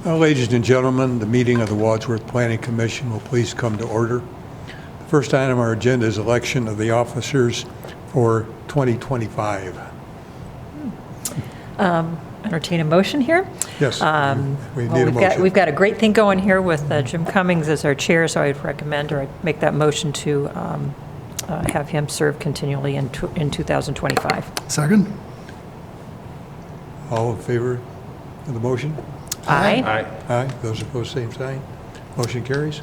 Well, ladies and gentlemen, the meeting of the Wadsworth Planning Commission will please come to order. The first item on our agenda is election of the officers for 2025. Entertain a motion here. Yes, we need a motion. We've got a great thing going here with Jim Cummings as our chair, so I'd recommend, or I'd make that motion to have him serve continually in 2025. Second. All in favor of the motion? Aye. Aye. Those opposed, same sign. Motion carries.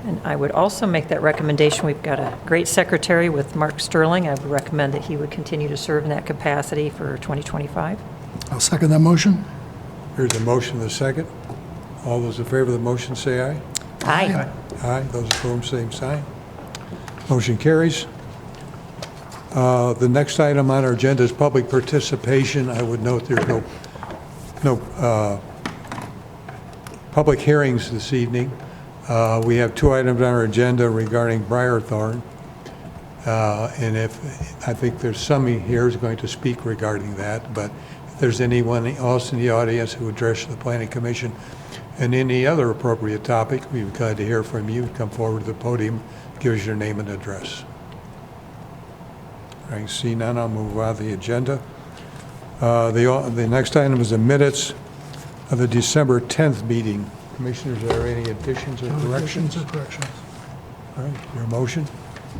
And I would also make that recommendation. We've got a great secretary with Mark Sterling. I would recommend that he would continue to serve in that capacity for 2025. I'll second that motion. Here's a motion and a second. All those in favor of the motion say aye. Aye. Aye. Those opposed, same sign. Motion carries. The next item on our agenda is public participation. I would note there's no public hearings this evening. We have two items on our agenda regarding Briarthorn. And I think there's somebody here who's going to speak regarding that, but if there's anyone else in the audience who would address the Planning Commission and any other appropriate topic, we'd be glad to hear from you. Come forward to the podium, give us your name and address. I see none, I'll move on to the agenda. The next item is the minutes of the December 10th meeting. Commissioners, are there any additions or corrections? Additions or corrections. All right, your motion?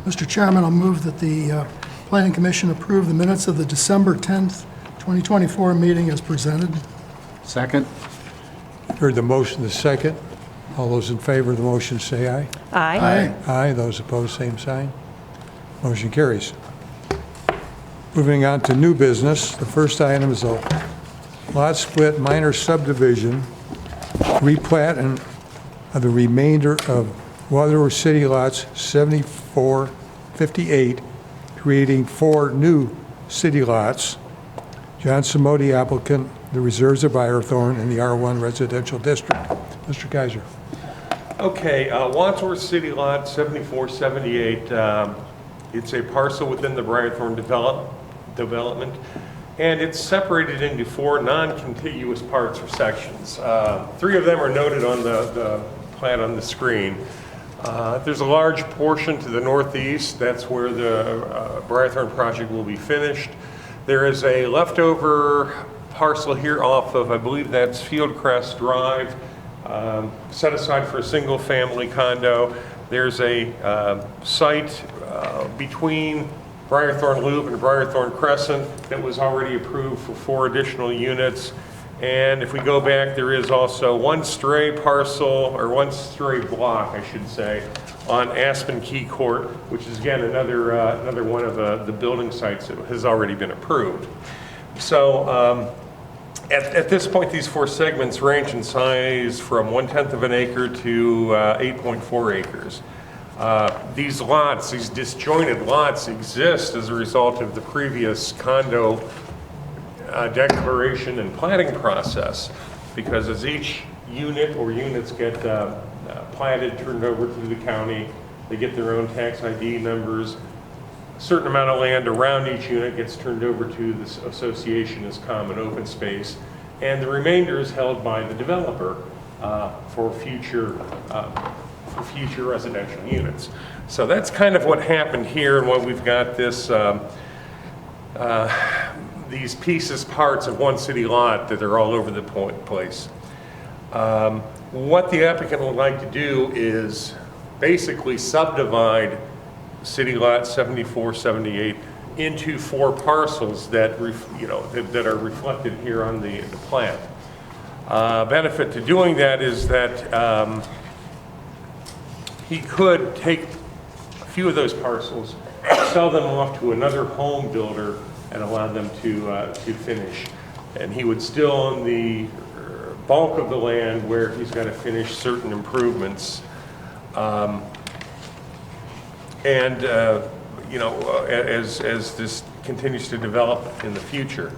Mr. Chairman, I'll move that the Planning Commission approve the minutes of the December 10th, 2024 meeting as presented. Second. Heard the motion, the second. All those in favor of the motion say aye. Aye. Aye. Those opposed, same sign. Motion carries. Moving on to new business, the first item is a lot split minor subdivision, replat and of the remainder of Wadsworth City lots 74, 58, creating 4 new city lots. John Simodi, applicant, the reserves of Briarthorn in the R1 residential district. Mr. Kaiser. Okay, Wadsworth City Lot 7478. It's a parcel within the Briarthorn development, and it's separated into 4 non-contiguous parts or sections. 3 of them are noted on the plan on the screen. There's a large portion to the northeast. That's where the Briarthorn project will be finished. There is a leftover parcel here off of, I believe that's Fieldcrest Drive, set aside for a single-family condo. There's a site between Briarthorn Loop and Briarthorn Crescent that was already approved for 4 additional units. And if we go back, there is also one stray parcel, or one stray block, I should say, on Aspen Key Court, which is again another one of the building sites that has already been approved. So at this point, these 4 segments range in size from 1/10 of an acre to 8.4 acres. These lots, these disjointed lots, exist as a result of the previous condo declaration and planning process, because as each unit or units get platted, turned over to the county, they get their own tax ID numbers. A certain amount of land around each unit gets turned over to this association as common open space, and the remainder is held by the developer for future residential units. So that's kind of what happened here, and what we've got this these pieces, parts of one city lot that are all over the place. What the applicant would like to do is basically subdivide city lot 74, 78 into 4 parcels that that are reflected here on the plan. Benefit to doing that is that he could take a few of those parcels, sell them off to another home builder, and allow them to finish. And he would still own the bulk of the land where he's got to finish certain improvements. As this continues to develop in the future.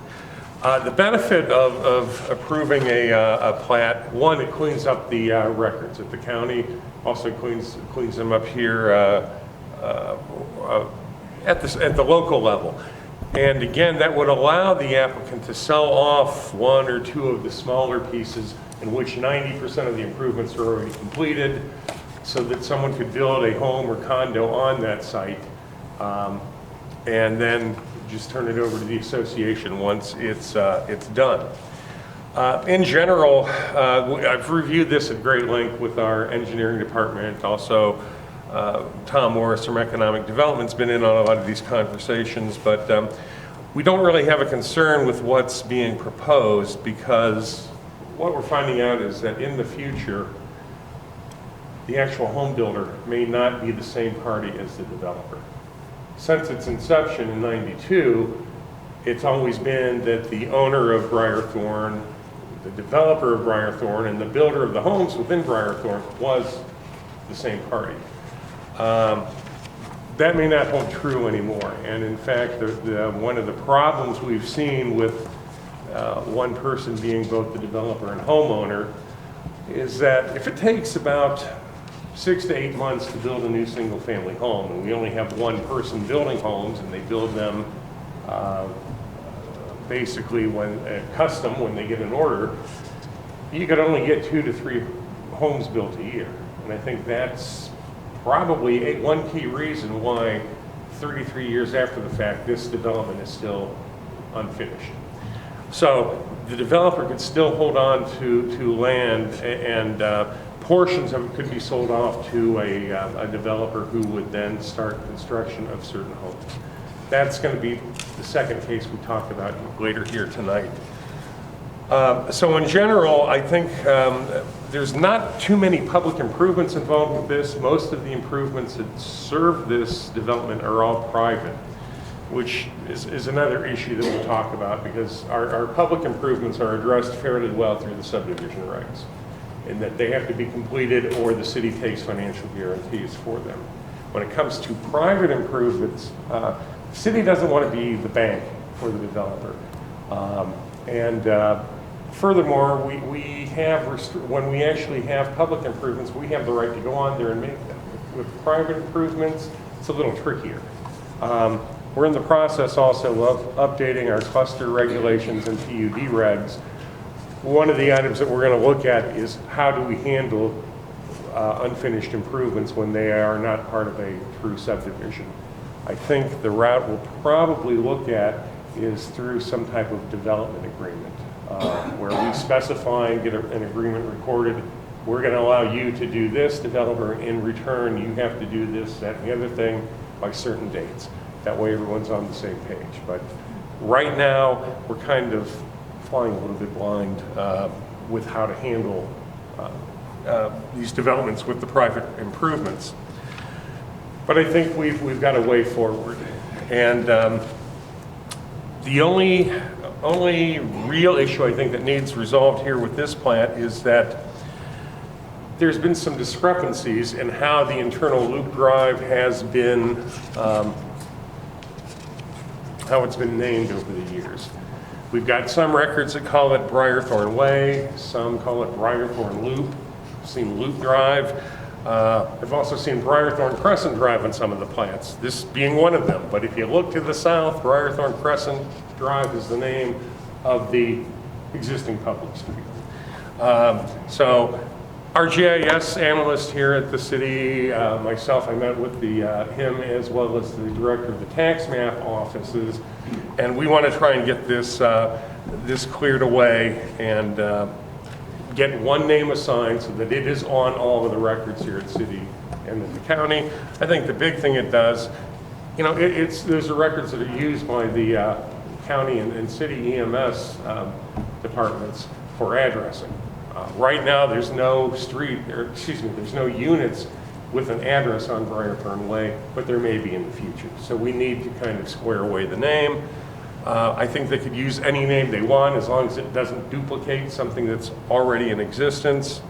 The benefit of approving a plat, one, it cleans up the records at the county, also cleans them up here at the local level. And again, that would allow the applicant to sell off one or two of the smaller pieces in which 90% of the improvements are already completed, so that someone could build a home or condo on that site, and then just turn it over to the association once it's done. In general, I've reviewed this at great length with our engineering department. Also, Tom Morris from Economic Development's been in on a lot of these conversations, but we don't really have a concern with what's being proposed, because what we're finding out is that in the future, the actual home builder may not be the same party as the developer. Since its inception in '92, it's always been that the owner of Briarthorn, the developer of Briarthorn, and the builder of the homes within Briarthorn was the same party. That may not hold true anymore. And in fact, one of the problems we've seen with one person being both the developer and homeowner is that if it takes about 6 to 8 months to build a new single-family home, and we only have one person building homes, and they build them basically custom when they get an order, you could only get 2 to 3 homes built a year. And I think that's probably one key reason why 33 years after the fact, this development is still unfinished. So the developer could still hold on to land, and portions of it could be sold off to a developer who would then start construction of certain homes. That's going to be the second case we talked about later here tonight. So in general, I think there's not too many public improvements involved with this. Most of the improvements that serve this development are all private, which is another issue that we'll talk about, because our public improvements are addressed fairly well through the subdivision regs, in that they have to be completed or the city takes financial guarantees for them. When it comes to private improvements, the city doesn't want to be the bank for the developer. Furthermore, when we actually have public improvements, we have the right to go on there and make them. With private improvements, it's a little trickier. We're in the process also of updating our cluster regulations and PUD regs. One of the items that we're going to look at is how do we handle unfinished improvements when they are not part of a true subdivision. I think the route we'll probably look at is through some type of development agreement, where we specify and get an agreement recorded. We're going to allow you to do this, developer. In return, you have to do this, that, and the other thing by certain dates. That way everyone's on the same page. But right now, we're kind of flying a little bit blind with how to handle these developments with the private improvements. But I think we've got a way forward. And the only real issue I think that needs resolved here with this plat is that there's been some discrepancies in how the internal loop drive has been, how it's been named over the years. We've got some records that call it Briarthorn Way, some call it Briarthorn Loop. I've seen Loop Drive. I've also seen Briarthorn Crescent Drive on some of the plats, this being one of them. But if you look to the south, Briarthorn Crescent Drive is the name of the existing public street. So our GIS analyst here at the city, myself, I met with him as well as the director of the tax map offices, and we want to try and get this cleared away and get one name assigned so that it is on all of the records here at city and in the county. I think the big thing it does, you know, those are records that are used by the county and city EMS departments for addressing. Right now, there's no there's no units with an address on Briarthorn Way, but there may be in the future. So we need to kind of square away the name. I think they could use any name they want as long as it doesn't duplicate something that's already in existence.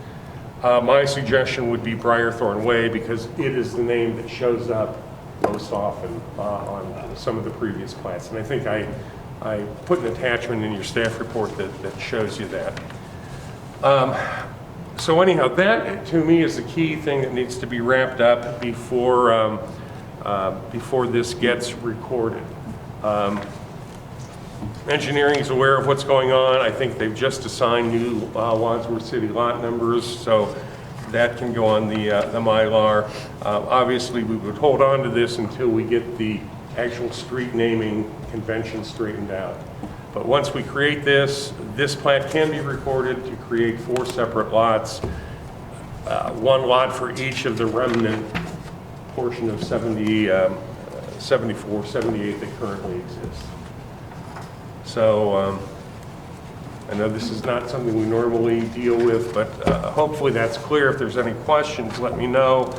My suggestion would be Briarthorn Way, because it is the name that shows up most often on some of the previous plats. And I think I put an attachment in your staff report that shows you that. So anyhow, that to me is the key thing that needs to be wrapped up before this gets recorded. Engineering is aware of what's going on. I think they've just assigned new Wadsworth City lot numbers, so that can go on the Mylar. Obviously, we would hold on to this until we get the actual street naming convention straightened out. But once we create this plat can be recorded to create 4 separate lots, 1 lot for each of the remnant portion of 74, 78 that currently exists. So I know this is not something we normally deal with, but hopefully that's clear. If there's any questions, let me know.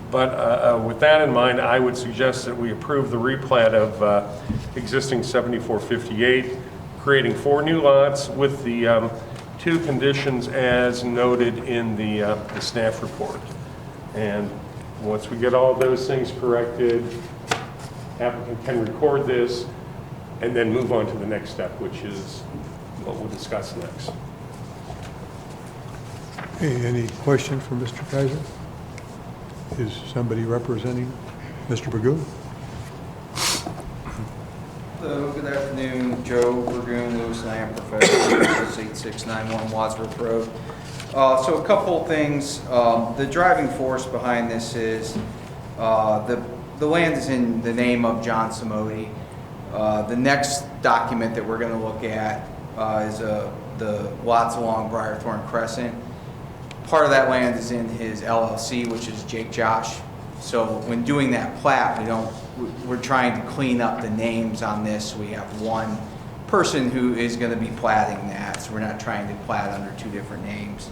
But with that in mind, I would suggest that we approve the replat of existing 7458, creating 4 new lots with the 2 conditions as noted in the staff report. And once we get all those things corrected, applicant can record this and then move on to the next step, which is what we'll discuss next. Okay, any questions from Mr. Kaiser? Is somebody representing Mr. Burgoon? Hello, good afternoon. Joe Burgoon, Lewis and I am professional, 8691 Wadsworth Road. So a couple things. The driving force behind this is the land is in the name of John Samodi. The next document that we're going to look at is the lots along Briarthorn Crescent. Part of that land is in his LLC, which is Jake Josh. So when doing that plat, we're trying to clean up the names on this. We have one person who is going to be platting that, so we're not trying to plat under 2 different names.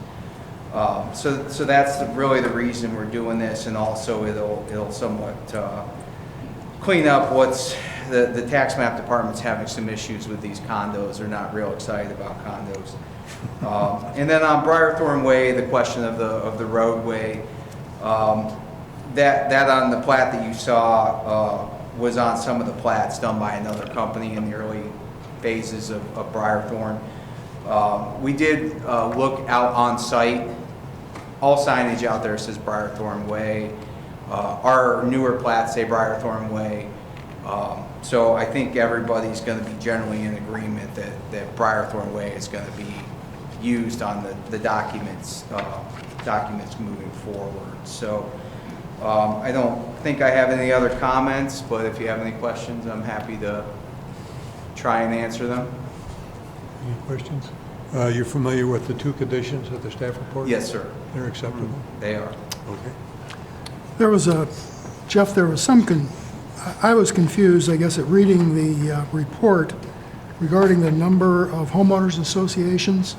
So that's really the reason we're doing this, and also it'll somewhat clean up what's the tax map department's having some issues with these condos. They're not real excited about condos. And then on Briarthorn Way, the question of the roadway, that on the plat that you saw was on some of the plats done by another company in the early phases of Briarthorn. We did look out on site. All signage out there says Briarthorn Way. Our newer plats say Briarthorn Way. So I think everybody's going to be generally in agreement that Briarthorn Way is going to be used on the documents moving forward. So I don't think I have any other comments, but if you have any questions, I'm happy to try and answer them. Any questions? You're familiar with the 2 conditions of the staff report? Yes, sir. They're acceptable? They are. Okay. There was Jeff, there was I was confused, I guess, at reading the report regarding the number of homeowners associations.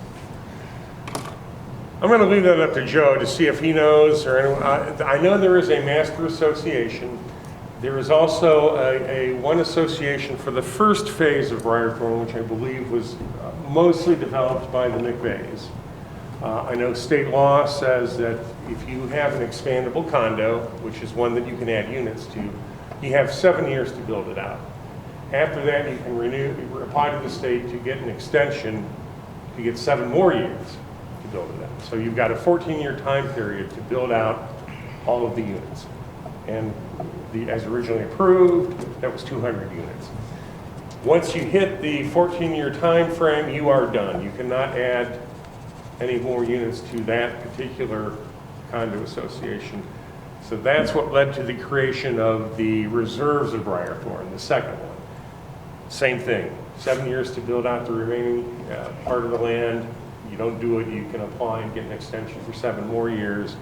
I'm going to leave that up to Joe to see if he knows or anyone. I know there is a master association. There is also a one association for the first phase of Briarthorn, which I believe was mostly developed by the McVeighs. I know state law says that if you have an expandable condo, which is one that you can add units to, you have 7 years to build it out. After that, you can apply to the state to get an extension to get 7 more years to build it out. So you've got a 14-year time period to build out all of the units. And as originally approved, that was 200 units. Once you hit the 14-year time frame, you are done. You cannot add any more units to that particular condo association. So that's what led to the creation of the reserves of Briarthorn, the second one. Same thing, 7 years to build out the remaining part of the land. You don't do it, you can apply and get an extension for 7 more years.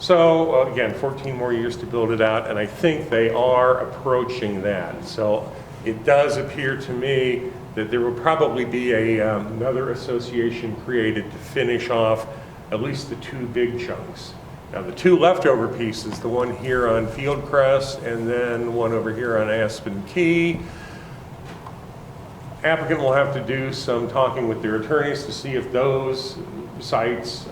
So again, 14 more years to build it out, and I think they are approaching that. So it does appear to me that there will probably be another association created to finish off at least the 2 big chunks. Now the 2 leftover pieces, the one here on Fieldcrest and then one over here on Aspen Key, applicant will have to do some talking with their attorneys to see if those sites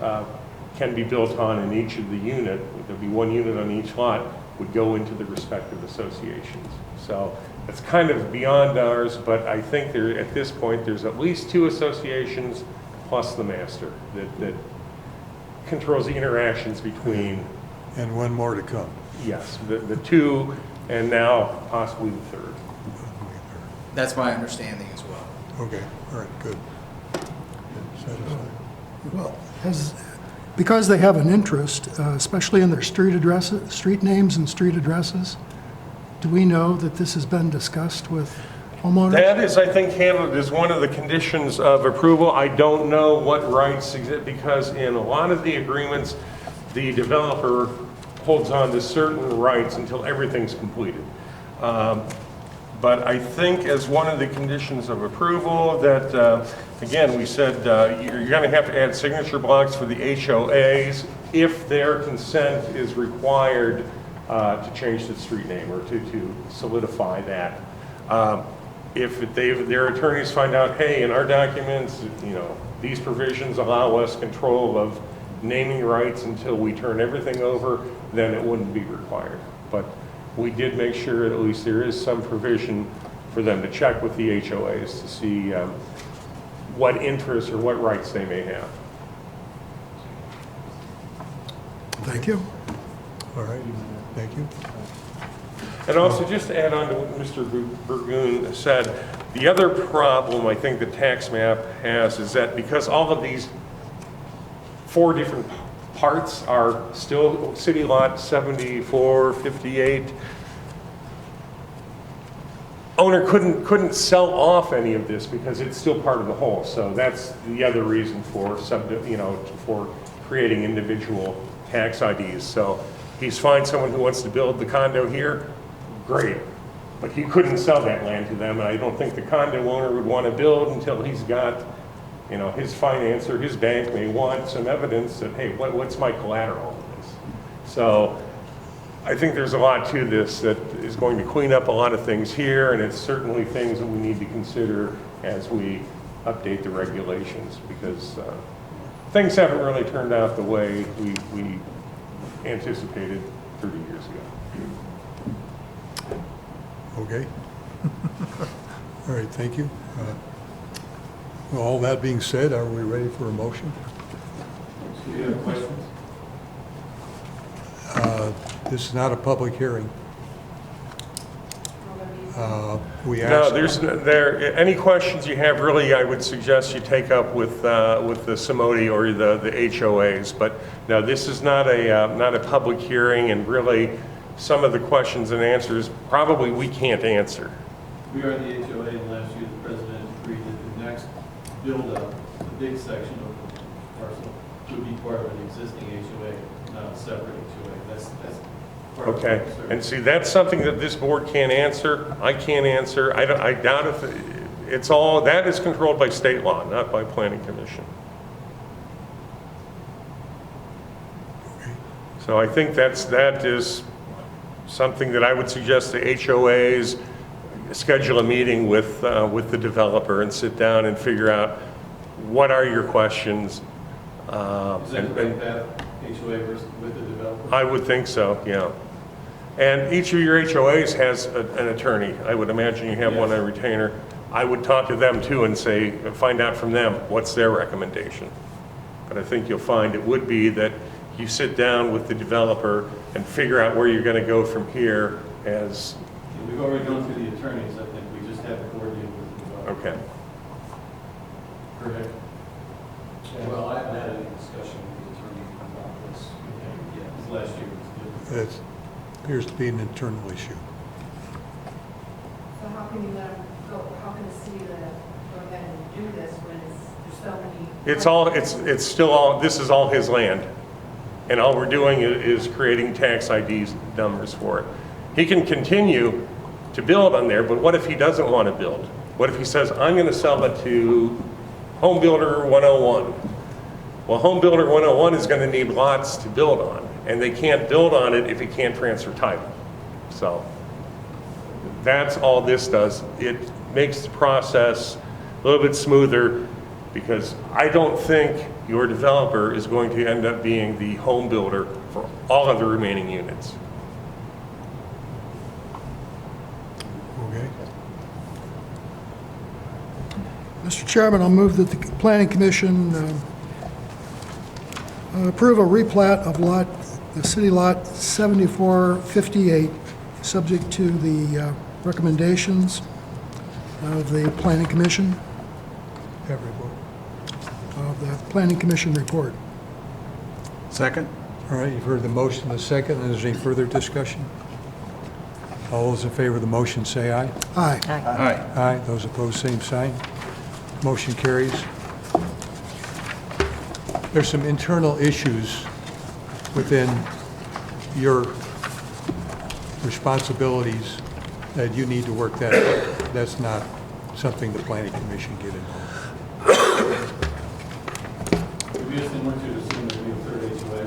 can be built on in each of the unit. There'll be 1 unit on each lot would go into the respective associations. So it's kind of beyond ours, but I think at this point there's at least 2 associations plus the master that controls the interactions between. And 1 more to come. Yes, the 2 and now possibly the 3rd. That's my understanding as well. Okay, all right, good. Satisfied. Well, because they have an interest, especially in their street addresses, street names and street addresses, do we know that this has been discussed with homeowners? That is, I think, handled as one of the conditions of approval. I don't know what rights exist, because in a lot of the agreements, the developer holds on to certain rights until everything's completed. But I think as one of the conditions of approval that, again, we said you're going to have to add signature blocks for the HOAs if their consent is required to change the street name or to solidify that. If their attorneys find out, hey, in our documents, these provisions allow us control of naming rights until we turn everything over, then it wouldn't be required. But we did make sure at least there is some provision for them to check with the HOAs to see what interests or what rights they may have. Thank you. All right, thank you. And also, just to add on to what Mr. Burgoon said, the other problem I think the tax map has is that because all of these 4 different parts are still city lot 7458, owner couldn't sell off any of this because it's still part of the whole. So that's the other reason for for creating individual tax IDs. So he's fine someone who wants to build the condo here, great. But he couldn't sell that land to them, and I don't think the condo owner would want to build until he's got, his financer, his bank may want some evidence that, hey, what's my collateral in this? So I think there's a lot to this that is going to clean up a lot of things here, and it's certainly things that we need to consider as we update the regulations, because things haven't really turned out the way we anticipated 30 years ago. Okay. All right, thank you. Well, all that being said, are we ready for a motion? Do you have questions? This is not a public hearing. We No, asked, any questions you have, really, I would suggest you take up with the Simodi or the HOAs. But no, this is not a public hearing, and really, some of the questions and answers probably we can't answer. We are the HOA, and last year the president agreed that the next build-up, the big section of the parcel, would be part of an existing HOA, not a separate HOA. That's part of Okay, the concern. and see, that's something that this board can't answer. I can't answer. I doubt if it's all, that is controlled by state law, not by planning commission. So I think that is something that I would suggest the HOAs schedule a meeting with the developer and sit down and figure out what are your questions. Is that correct, that HOA versus with the developer? I would think so, yeah. And each of your HOAs has an attorney. I would imagine you have one on retainer. I would talk to them too and find out from them what's their recommendation. But I think you'll find it would be that you sit down with the developer and figure out where you're going to go from here as... We've already gone through the attorneys. I think we just have to coordinate with the developer. Okay. Correct. Well, I haven't had any discussion with the attorney about this. Yeah, this last year was good. it appears to be an internal issue. So how can you let them go, how can the city let them go ahead and do this when there's so many? It's still all, this is all his land. And all we're doing is creating tax ID numbers for it. He can continue to build on there, but what if he doesn't want to build? What if he says, I'm going to sell it to Home Builder 101? Well, Home Builder 101 is going to need lots to build on, and they can't build on it if he can't transfer title. So that's all this does. It makes the process a little bit smoother, because I don't think your developer is going to end up being the home builder for all of the remaining units. Okay. Mr. Chairman, I'll move that the Planning Commission approve a replat of the city lot 7458, subject to the recommendations of the Planning Commission. Every vote. of the Planning Commission report. Second? All right, you've heard the motion, the second, and is there any further discussion? All those in favor of the motion say aye. Aye. Aye. Aye. Aye. Those opposed, same sign. Motion carries. There's some internal issues within your responsibilities that you need to work that out. That's not something the planning commission get involved. We just didn't want you to assume there'd be a third HOA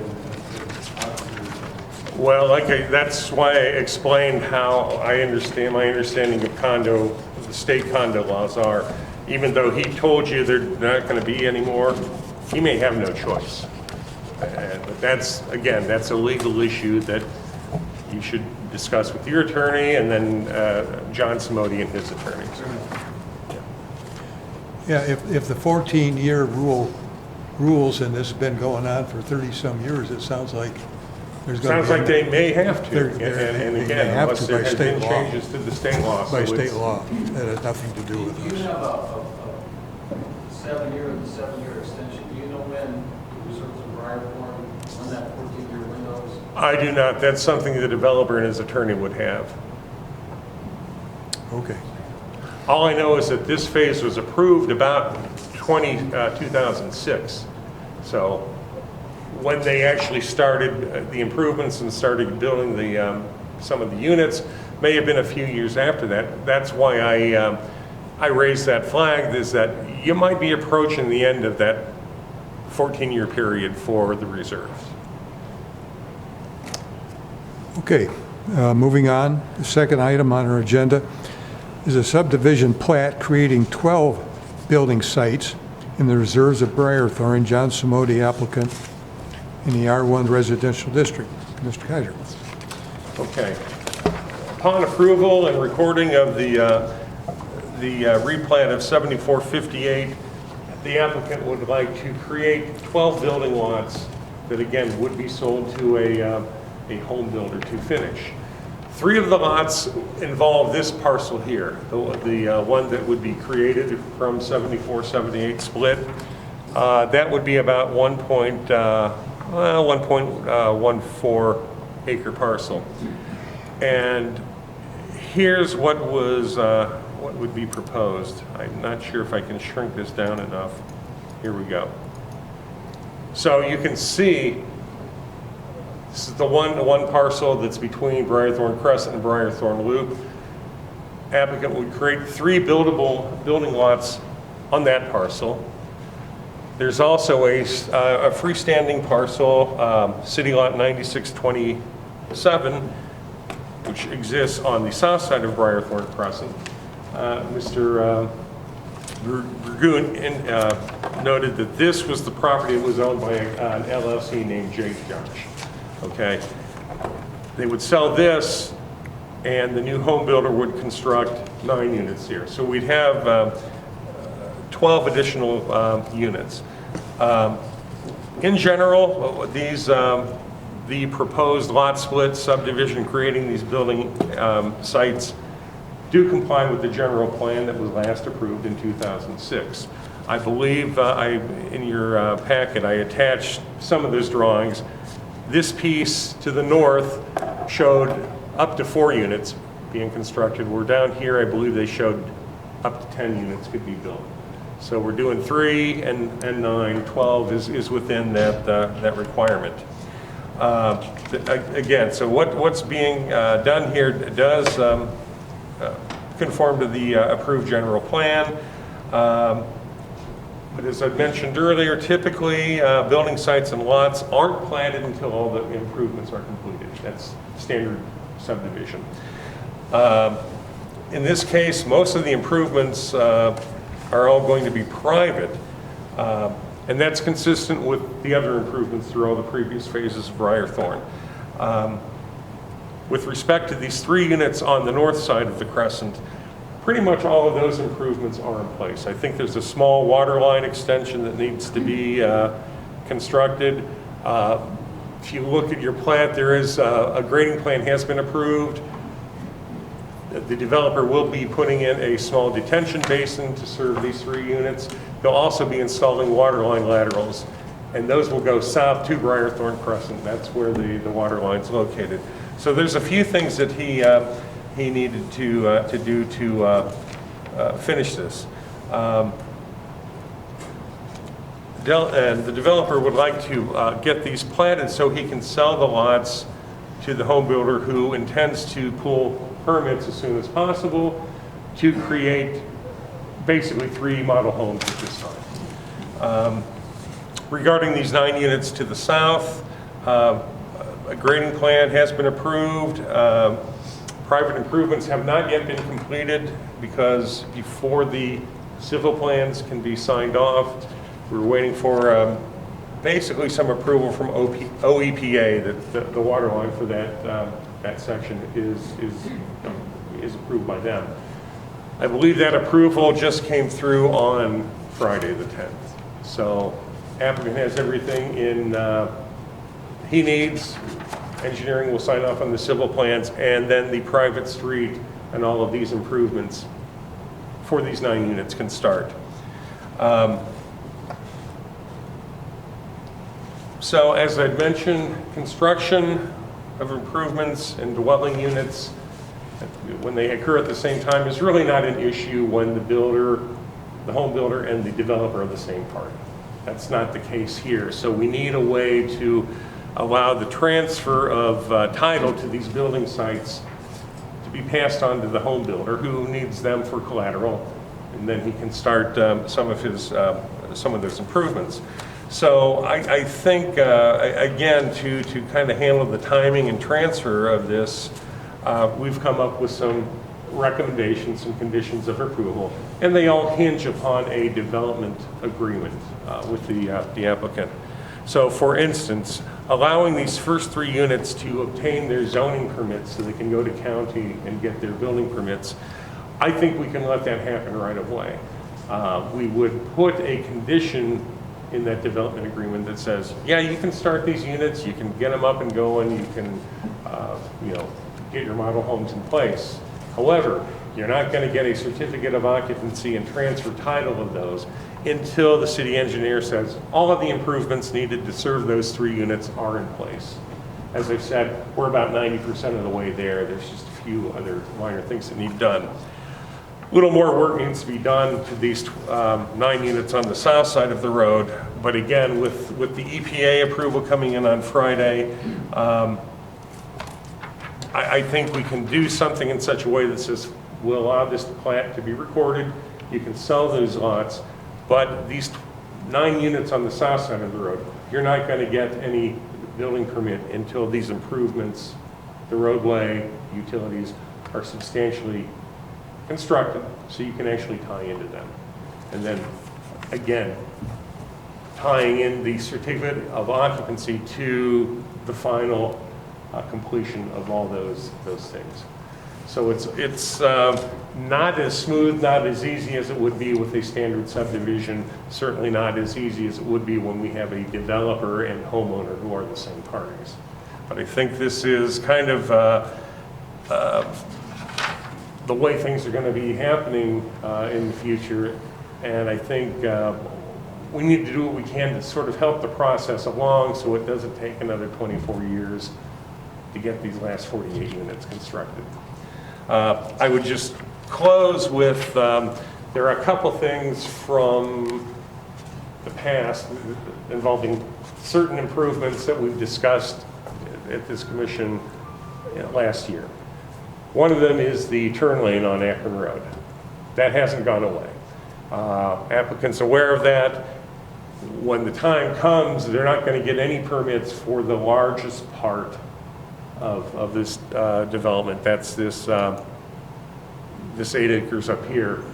when Well, that's why I explained how my understanding of condo, the state condo laws are. Even though he told you they're not going to be anymore, he may have no choice. But that's, again, that's a legal issue that you should discuss with your attorney and then John Simodi and his attorneys. Yeah, if the 14-year rules, and this has been going on for 30-some years, it sounds like there's going to be... Sounds like they may have to, They're- and they may again, have unless to there by has state been law. changes to the state law. By so state it's- law. That has nothing to do with Do you us. have a 7-year extension? Do you know when the reserves of Briarthorn, when that 14-year window is? I do not. That's something the developer and his attorney would have. Okay. All I know is that this phase was approved about 2006. So when they actually started the improvements and started building the some of the units, may have been a few years after that. That's why I raised that flag, is that you might be approaching the end of that 14-year period for the reserves. Okay, moving on. The second item on our agenda is a subdivision plat creating 12 building sites in the reserves of Briarthorn. John Simodi, applicant in the R1 residential district. Mr. Kaiser. Okay. Upon approval and recording of the replat of 7458, the applicant would like to create 12 building lots that again would be sold to a home builder to finish. 3 of the lots involve this parcel here, the one that would be created from 7478 split. That would be about 1.14 acre parcel. And here's what would be proposed. I'm not sure if I can shrink this down enough. Here we go. So you can see this is the one parcel that's between Briarthorn Crescent and Briarthorn Loop. Applicant would create 3 buildable building lots on that parcel. There's also a freestanding parcel, City Lot 9627, which exists on the south side of Briarthorn Crescent. Mr. Burgoon noted that this was the property that was owned by an LLC named J. Josh. Okay, they would sell this, and the new home builder would construct 9 units here. So we'd have 12 additional units. In general, the proposed lot split subdivision creating these building sites do comply with the general plan that was last approved in 2006. I believe in your packet I attached some of those drawings. This piece to the north showed up to 4 units being constructed. We're down here, I believe they showed up to 10 units could be built. So we're doing 3 and 9, 12 is within that requirement. Again, so what's being done here does conform to the approved general plan. But as I mentioned earlier, typically building sites and lots aren't platted until all the improvements are completed. That's standard subdivision. In this case, most of the improvements are all going to be private, and that's consistent with the other improvements through all the previous phases of Briarthorn. With respect to these 3 units on the north side of the Crescent, pretty much all of those improvements are in place. I think there's a small water line extension that needs to be constructed. If you look at your plat, there is a grading plan has been approved. The developer will be putting in a small detention basin to serve these 3 units. They'll also be installing water line laterals, and those will go south to Briarthorn Crescent. That's where the water line's located. So there's a few things that he needed to do to finish this. And the developer would like to get these platted so he can sell the lots to the home builder, who intends to pull permits as soon as possible to create basically 3 model homes at this time. Regarding these 9 units to the south, a grading plan has been approved. Private improvements have not yet been completed because before the civil plans can be signed off, we're waiting for basically some approval from OEPA that the water line for that section is approved by them. I believe that approval just came through on Friday the 10th. So applicant has everything he needs. Engineering will sign off on the civil plans, and then the private street and all of these improvements for these 9 units can start. So as I'd mentioned, construction of improvements and dwelling units, when they occur at the same time, is really not an issue when the home builder and the developer are the same party. That's not the case here. So we need a way to allow the transfer of title to these building sites to be passed on to the home builder, who needs them for collateral, and then he can start some of those improvements. So I think, again, to kind of handle the timing and transfer of this, we've come up with some recommendations, some conditions of approval, and they all hinge upon a development agreement with the applicant. So for instance, allowing these first 3 units to obtain their zoning permits so they can go to county and get their building permits, I think we can let that happen right away. We would put a condition in that development agreement that says, yeah, you can start these units, you can get them up and going, you can get your model homes in place. However, you're not going to get a certificate of occupancy and transfer title of those until the city engineer says all of the improvements needed to serve those 3 units are in place. As I've said, we're about 90% of the way there. There's just a few other minor things that need done. A little more work needs to be done to these 9 units on the south side of the road. But again, with the EPA approval coming in on Friday, I think we can do something in such a way that says we'll allow this plat to be recorded. You can sell those lots, but these 9 units on the south side of the road, you're not going to get any building permit until these improvements, the roadway, utilities, are substantially constructed, so you can actually tie into them. And then, again, tying in the certificate of occupancy to the final completion of all those things. So it's not as smooth, not as easy as it would be with a standard subdivision, certainly not as easy as it would be when we have a developer and homeowner who are the same parties. But I think this is kind of the way things are going to be happening in the future, and I think we need to do what we can to sort of help the process along so it doesn't take another 24 years to get these last 48 units constructed. I would just close with, there are a couple things from the past involving certain improvements that we've discussed at this commission last year. One of them is the turn lane on Akron Road. That hasn't gone away. Applicants aware of that. When the time comes, they're not going to get any permits for the largest part of this development. That's this 8 acres up here,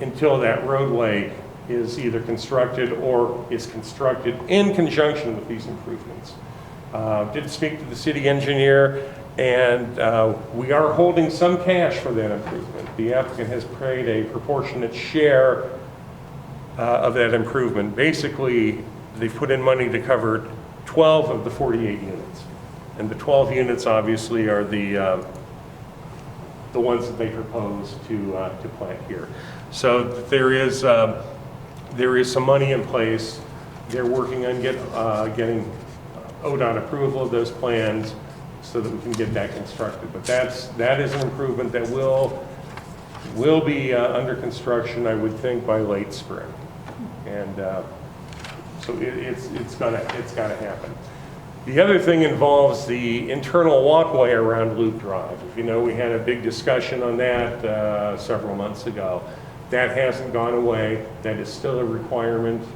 until that roadway is either constructed or is constructed in conjunction with these improvements. Did speak to the city engineer, and we are holding some cash for that improvement. The applicant has paid a proportionate share of that improvement. Basically, they've put in money to cover 12 of the 48 units. And the 12 units obviously are the ones that they propose to plant here. So there is there is some money in place. They're working on getting ODOT approval of those plans so that we can get that constructed. But that is an improvement that will be under construction, I would think, by late spring. And so it's gotta happen. The other thing involves the internal walkway around Loop Drive. If you know, we had a big discussion on that several months ago. That hasn't gone away. That is still a requirement.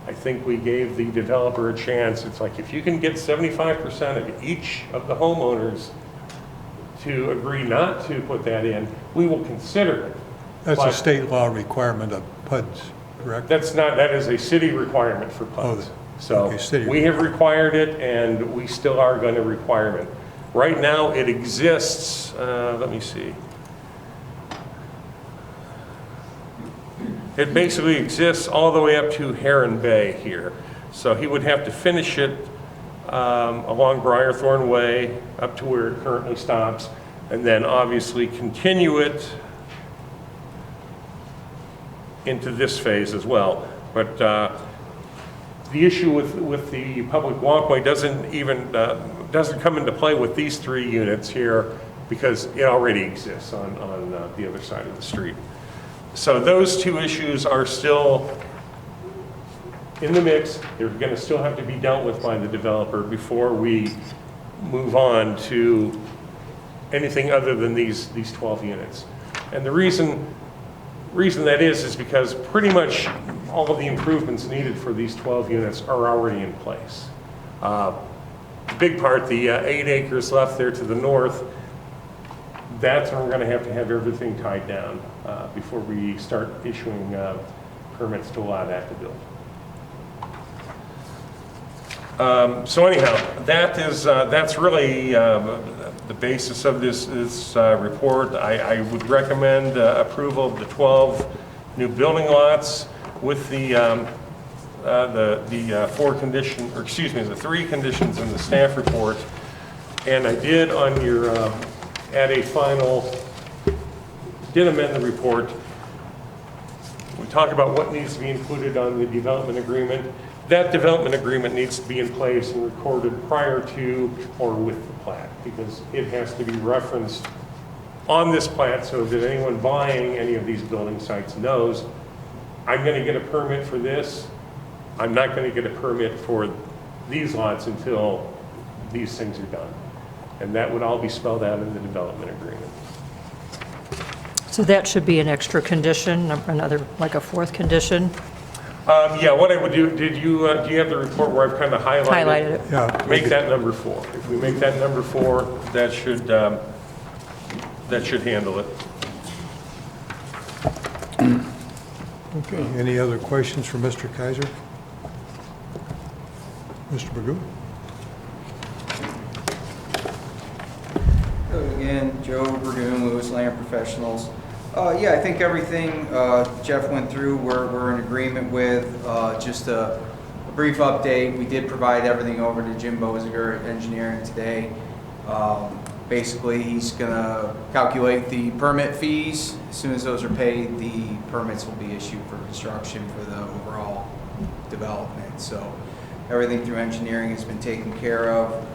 I think we gave the developer a chance. It's like, if you can get 75% of each of the homeowners to agree not to put that in, we will consider it. That's a But state law requirement of PUDs, correct? that is a city requirement for Oh, PUDs. So okay, city we have required it, and we still are going to require it. Right now, it exists, let me see. It basically exists all the way up to Heron Bay here. So he would have to finish it along Briarthorn Way up to where it currently stops, and then obviously continue it into this phase as well. But the issue with the public walkway doesn't come into play with these 3 units here, because it already exists on the other side of the street. So those 2 issues are still in the mix. They're going to still have to be dealt with by the developer before we move on to anything other than these 12 units. And the reason that is because pretty much all of the improvements needed for these 12 units are already in place. The big part, the 8 acres left there to the north, that's when we're going to have everything tied down before we start issuing permits to allow that to build. So anyhow, that's really the basis of this report. I would recommend approval of the 12 new building lots with the 3 conditions in the staff report. And I did on your at a final, did amend the report. We talk about what needs to be included on the development agreement. That development agreement needs to be in place and recorded prior to or with the plat, because it has to be referenced on this plat so that anyone buying any of these building sites knows, I'm going to get a permit for this. I'm not going to get a permit for these lots until these things are done. And that would all be spelled out in the development agreement. So that should be an extra condition, another, like a 4th condition? Yeah, what I would do, do you have the report where I've kind of highlighted Highlighted it. Yeah. Make that number 4. If we make that number 4, that should handle it. Okay, any other questions for Mr. Kaiser? Mr. Magoo? Again, Joe Bergoon, Lewis Land Professionals. Yeah, I think everything Jeff went through, we're in agreement with. Just a brief update, we did provide everything over to Jim Boziger at Engineering today. Basically, he's going to calculate the permit fees. As soon as those are paid, the permits will be issued for construction for the overall development. So everything through engineering has been taken care of.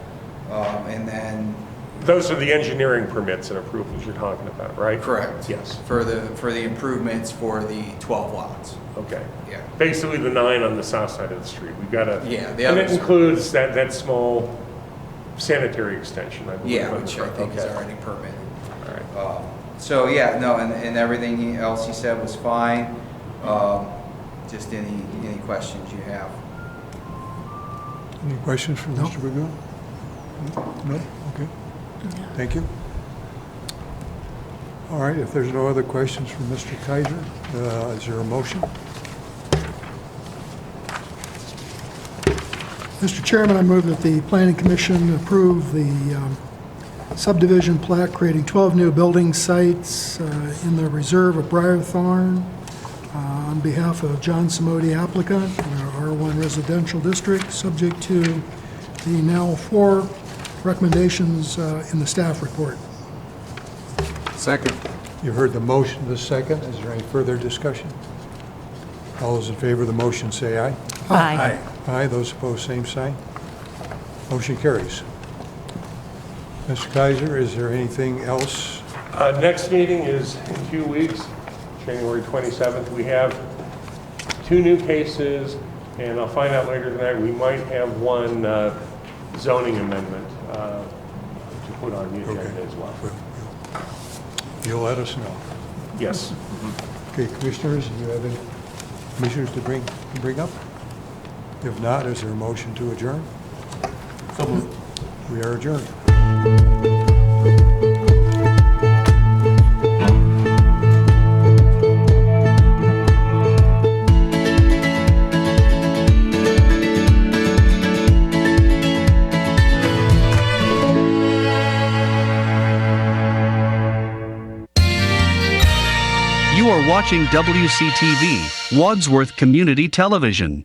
And then Those are the engineering permits and approvals you're talking about, right? correct. Yes. For the improvements for the 12 lots. Okay. Yeah. Basically the 9 on the south side of the street. We've got a, Yeah, the and it others are- includes that small sanitary extension, I believe. Yeah, on the which I front. think is Okay. already permitted. All right. So yeah, no, and everything else he said was fine. Just any questions you have. Any questions from Mr. Magoo? No? Okay. Thank you. All right, if there's no other questions from Mr. Kaiser, is there a motion? Mr. Chairman, I move that the Planning Commission approve the subdivision plat creating 12 new building sites in the reserve of Briarthorn on behalf of John Samodi applicant in our R1 residential district, subject to the now 4 recommendations in the staff report. Second. You heard the motion, the second. Is there any further discussion? All those in favor of the motion say aye. Aye. Aye, those opposed, same sign. Motion carries. Mr. Kaiser, is there anything else? Next meeting is in 2 weeks, January 27th. We have 2 new cases, and I'll find out later tonight, we might have one zoning amendment to put on the agenda Okay. as well. You'll let us know. Yes. Okay, commissioners, do you have any commissioners to bring up? If not, is there a motion to adjourn? So moved. We are adjourned. You are watching WCTV, Wadsworth Community Television.